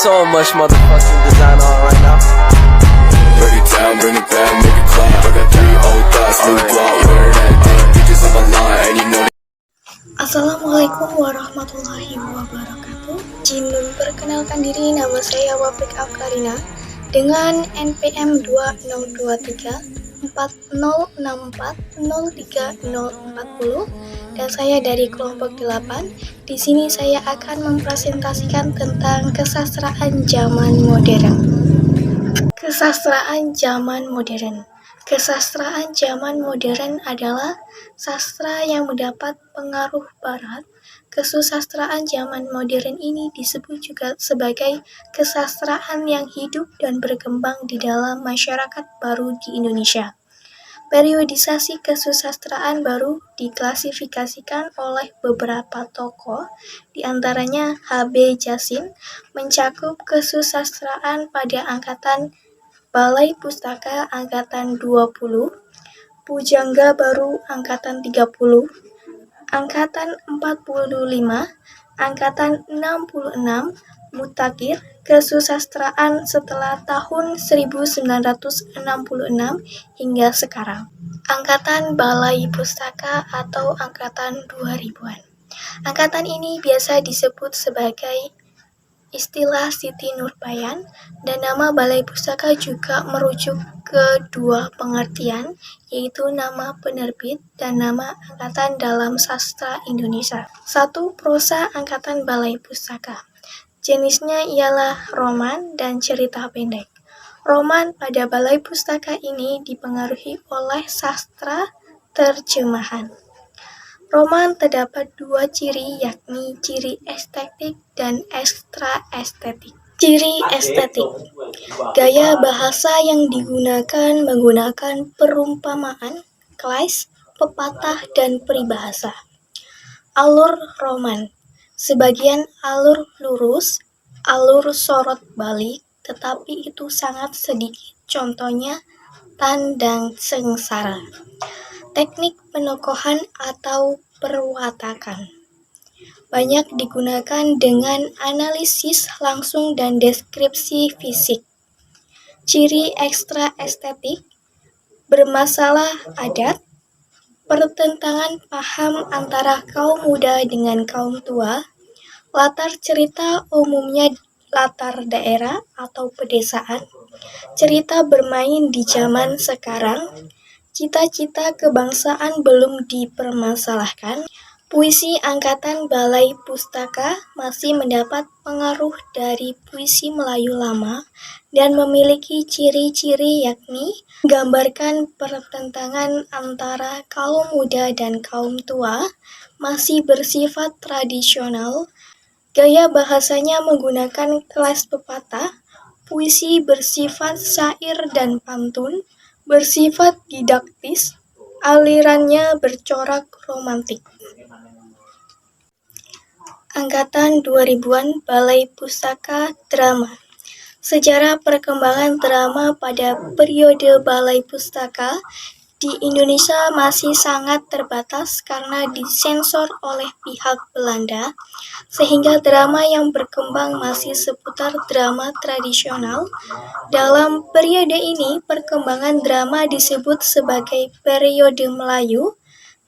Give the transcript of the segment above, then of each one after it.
so much motherfucking design on right now. Break it down, bring it back, make it clap. I got 3 old thoughts, new guap, wear that dick. Bitches on my line, and you know. Assalamualaikum warahmatullahi wabarakatuh. Izin memperkenalkan diri, nama saya Wafik Afkarina dengan NPM 2023 4064 03040 dan saya dari kelompok 8. Di sini saya akan mempresentasikan tentang kesastraan zaman modern. Kesastraan zaman modern. Kesastraan zaman modern adalah sastra yang mendapat pengaruh Barat. Kesusastraan zaman modern ini disebut juga sebagai kesastraan yang hidup dan berkembang di dalam masyarakat baru di Indonesia. Periodisasi kesusastraan baru diklasifikasikan oleh beberapa tokoh, di antaranya H.B. Jassin, mencakup kesusastraan pada angkatan Balai Pustaka angkatan 20, Pujangga Baru angkatan 30, angkatan 45, angkatan 66, Mutakhir, kesusastraan setelah tahun 1966 hingga sekarang. Angkatan Balai Pustaka atau angkatan 2000-an. Angkatan ini biasa disebut sebagai istilah Siti Nurbayan, dan nama Balai Pustaka juga merujuk ke dua pengertian, yaitu nama penerbit dan nama angkatan dalam sastra Indonesia. 1. Prosa angkatan Balai Pustaka. Jenisnya ialah roman dan cerita pendek. Roman pada Balai Pustaka ini dipengaruhi oleh sastra terjemahan. Roman terdapat dua ciri, yakni ciri estetik dan ekstra estetik. Ciri estetik, gaya bahasa yang digunakan menggunakan perumpamaan, clash, pepatah, dan peribahasa. Alur roman, sebagian alur lurus, alur sorot balik, tetapi itu sangat sedikit, contohnya Tan dan Sengsara. Teknik penokohan atau perwatakan banyak digunakan dengan analisis langsung dan deskripsi fisik. Ciri ekstra estetik, bermasalah adat, pertentangan paham antara kaum muda dengan kaum tua, latar cerita umumnya latar daerah atau pedesaan, cerita bermain di zaman sekarang, cita-cita kebangsaan belum dipermasalahkan. Puisi angkatan Balai Pustaka masih mendapat pengaruh dari puisi Melayu lama dan memiliki ciri-ciri, yakni menggambarkan pertentangan antara kaum muda dan kaum tua, masih bersifat tradisional, gaya bahasanya menggunakan kelas pepatah, puisi bersifat syair dan pantun, bersifat didaktis, alirannya bercorak romantik. Angkatan 2000-an Balai Pustaka Drama. Sejarah perkembangan drama pada periode Balai Pustaka di Indonesia masih sangat terbatas karena disensor oleh pihak Belanda, sehingga drama yang berkembang masih seputar drama tradisional. Dalam periode ini, perkembangan drama disebut sebagai periode Melayu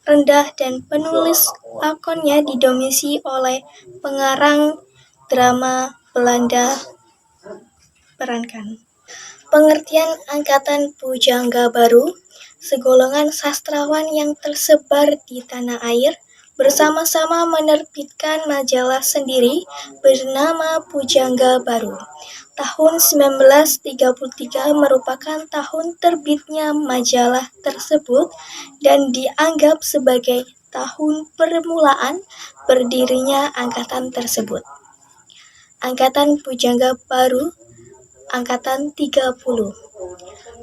rendah dan penulis lakonnya didominasi oleh pengarang drama Belanda perankan. Pengertian angkatan Pujangga Baru, segolongan sastrawan yang tersebar di tanah air bersama-sama menerbitkan majalah sendiri bernama Pujangga Baru. Tahun 1933 merupakan tahun terbitnya majalah tersebut dan dianggap sebagai tahun permulaan berdirinya angkatan tersebut. Angkatan Pujangga Baru, angkatan 30,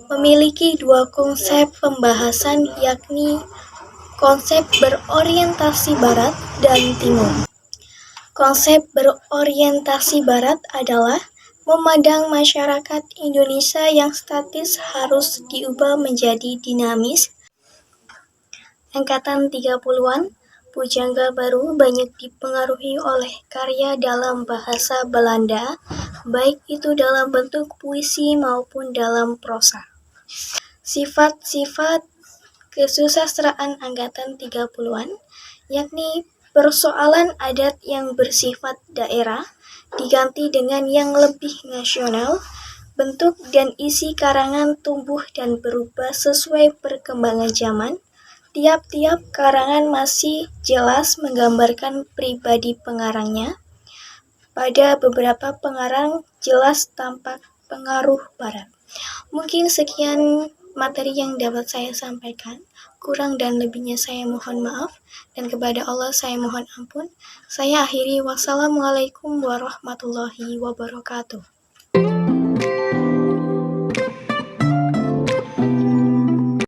memiliki dua konsep pembahasan, yakni konsep berorientasi Barat dan Timur. Konsep berorientasi Barat adalah memandang masyarakat Indonesia yang statis harus diubah menjadi dinamis. Angkatan 30-an Pujangga baru banyak dipengaruhi oleh karya dalam bahasa Belanda, baik itu dalam bentuk puisi maupun dalam prosa. Sifat-sifat kesusastraan angkatan 30-an, yakni persoalan adat yang bersifat daerah diganti dengan yang lebih nasional. Bentuk dan isi karangan tumbuh dan berubah sesuai perkembangan zaman. Tiap-tiap karangan masih jelas menggambarkan pribadi pengarangnya. Pada beberapa pengarang jelas tampak pengaruh barat. Mungkin sekian materi yang dapat saya sampaikan. Kurang dan lebihnya saya mohon maaf, dan kepada Allah saya mohon ampun. Saya akhiri, wassalamualaikum warahmatullahi wabarakatuh.